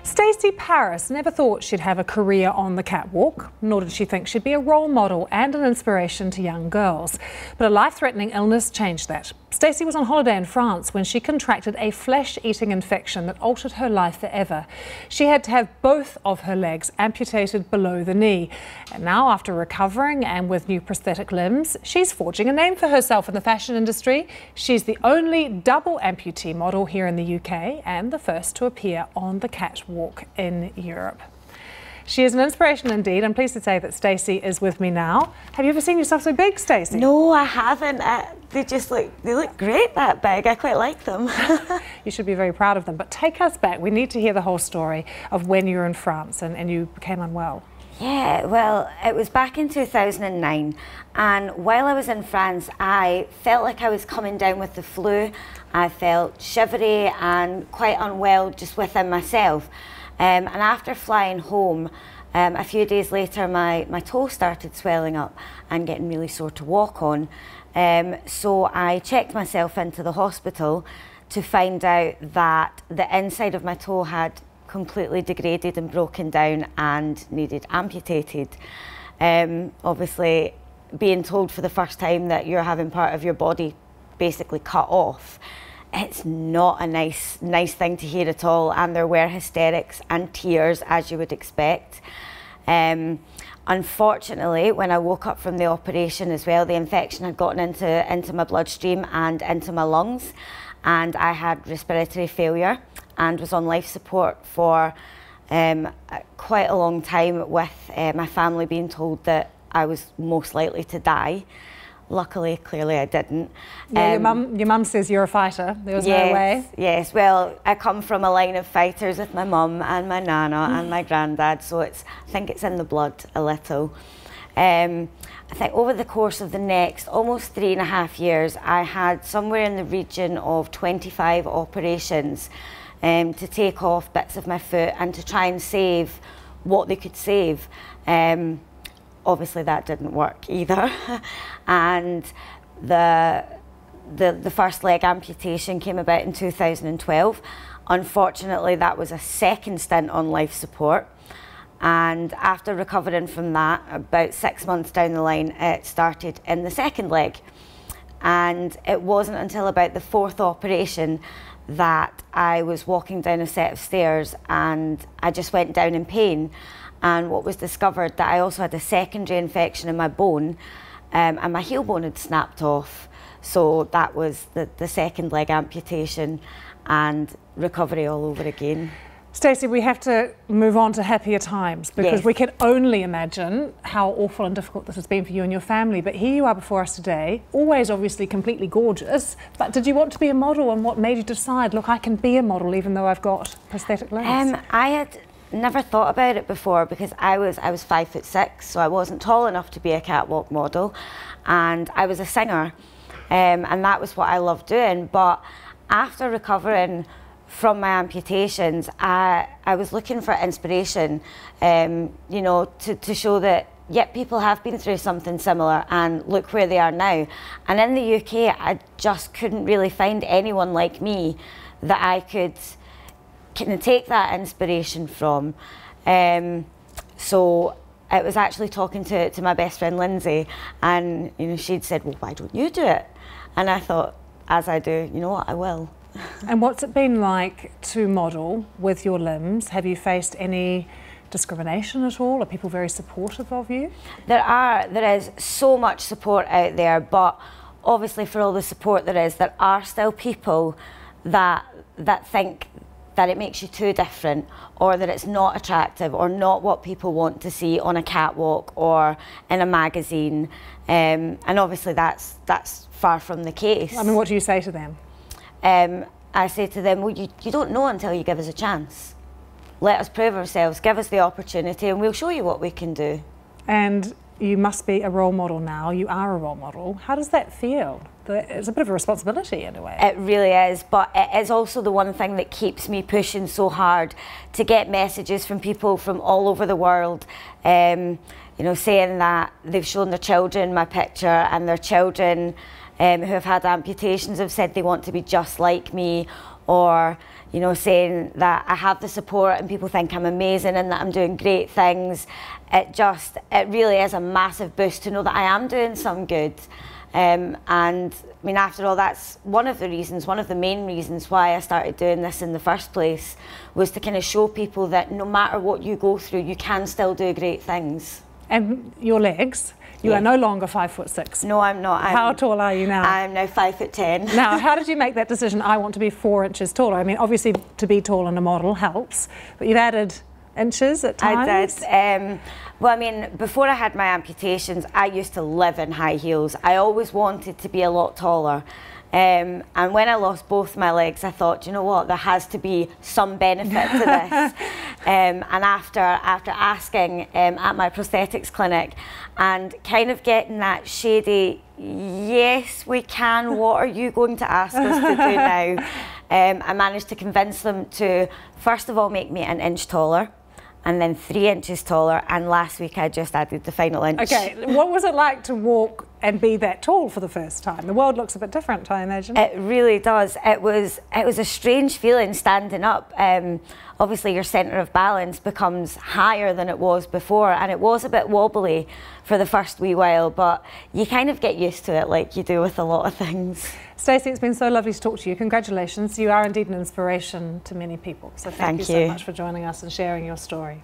Stacy Paris never thought she'd have a career on the catwalk, nor did she think she'd be a role model and an inspiration to young girls. But a life-threatening illness changed that. Stacy was on holiday in France when she contracted a flesh-eating infection that altered her life forever. She had to have both of her legs amputated below the knee. And now, after recovering and with new prosthetic limbs, she's forging a name for herself in the fashion industry. She's the only double amputee model here in the UK and the first to appear on the catwalk in Europe. She is an inspiration indeed. I'm pleased to say that Stacy is with me now. Have you ever seen yourself so big, Stacy? No, I haven't. They look great that big. I quite like them. You should be very proud of them. But take us back. We need to hear the whole story of when you were in France and you became unwell. Yeah, well, it was back in 2009, and while I was in France, I felt like I was coming down with the flu. I felt shivery and quite unwell just within myself. And after flying home, a few days later, my toe started swelling up and getting really sore to walk on. So I checked myself into the hospital to find out that the inside of my toe had completely degraded and broken down and needed amputated. Obviously, being told for the first time that you're having part of your body basically cut off, it's not a nice thing to hear at all, and there were hysterics and tears, as you would expect. Unfortunately, when I woke up from the operation as well, the infection had gotten into my bloodstream and into my lungs, and I had respiratory failure and was on life support for quite a long time, with my family being told that I was most likely to die. Luckily, clearly I didn't. Yeah, your mum says you're a fighter. There was no way. Yes, well, I come from a line of fighters with my mum and my nana and my granddad, so I think it's in the blood a little. I think over the course of the next almost 3.5 years, I had somewhere in the region of 25 operations to take off bits of my foot and to try and save what they could save. Obviously that didn't work either. And the first leg amputation came about in 2012. Unfortunately, that was a second stint on life support. And after recovering from that, about 6 months down the line, it started in the second leg. And it wasn't until about the fourth operation that I was walking down a set of stairs and I just went down in pain. And what was discovered that I also had a secondary infection in my bone, and my heel bone had snapped off. So that was the second leg amputation and recovery all over again. Stacey, we have to move on to happier times, because Yes. we can only imagine how awful and difficult this has been for you and your family. But here you are before us today, always obviously completely gorgeous. But did you want to be a model, and what made you decide, look, I can be a model even though I've got prosthetic legs? I had never thought about it before, because I was 5'6", so I wasn't tall enough to be a catwalk model, and I was a singer, and that was what I loved doing. But after recovering from my amputations, I was looking for inspiration, you know, to show that yet people have been through something similar and look where they are now. And in the UK, I just couldn't really find anyone like me that I could kind of take that inspiration from. So it was actually talking to my best friend Lindsay, and you know, she'd said, well, why don't you do it? And I thought, as I do, you know what, I will. And what's it been like to model with your limbs? Have you faced any discrimination at all? Are people very supportive of you? There is so much support out there, but obviously for all the support there are still people that think that it makes you too different, or that it's not attractive, or not what people want to see on a catwalk or in a magazine. And obviously that's far from the case. I mean, what do you say to them? I say to them, well, you don't know until you give us a chance. Let us prove ourselves, give us the opportunity, and we'll show you what we can do. And you must be a role model now. You are a role model. How does that feel? It's a bit of a responsibility in a way. It really is, but it is also the one thing that keeps me pushing so hard to get messages from people from all over the world, you know, saying that they've shown their children my picture, and their children who have had amputations have said they want to be just like me, or you know, saying that I have the support and people think I'm amazing and that I'm doing great things. It really is a massive boost to know that I am doing some good. And I mean, after all, that's one of the main reasons why I started doing this in the first place, was to kind of show people that no matter what you go through, you can still do great things. And your legs, you are no longer 5'6". No, I'm not. How tall are you now? I'm now 5'10". Now, how did you make that decision? I want to be 4 inches taller. I mean, obviously to be tall in a model helps, but you've added inches at times. I did. Well, I mean, before I had my amputations, I used to live in high heels. I always wanted to be a lot taller. And when I lost both my legs, I thought, you know what, there has to be some benefit to this. And after asking at my prosthetics clinic and kind of getting that shady, yes, we can, what are you going to ask us to do now? I managed to convince them to, first of all, make me an inch taller, and then 3 inches taller, and last week I just added the final inch. Okay, what was it like to walk and be that tall for the first time? The world looks a bit different, I imagine. It really does. It was a strange feeling standing up. Obviously your centre of balance becomes higher than it was before, and it was a bit wobbly for the first wee while, but you kind of get used to it like you do with a lot of things. Stacey, it's been so lovely to talk to you. Congratulations. You are indeed an inspiration to many people. So thank you so much for joining us and sharing your story.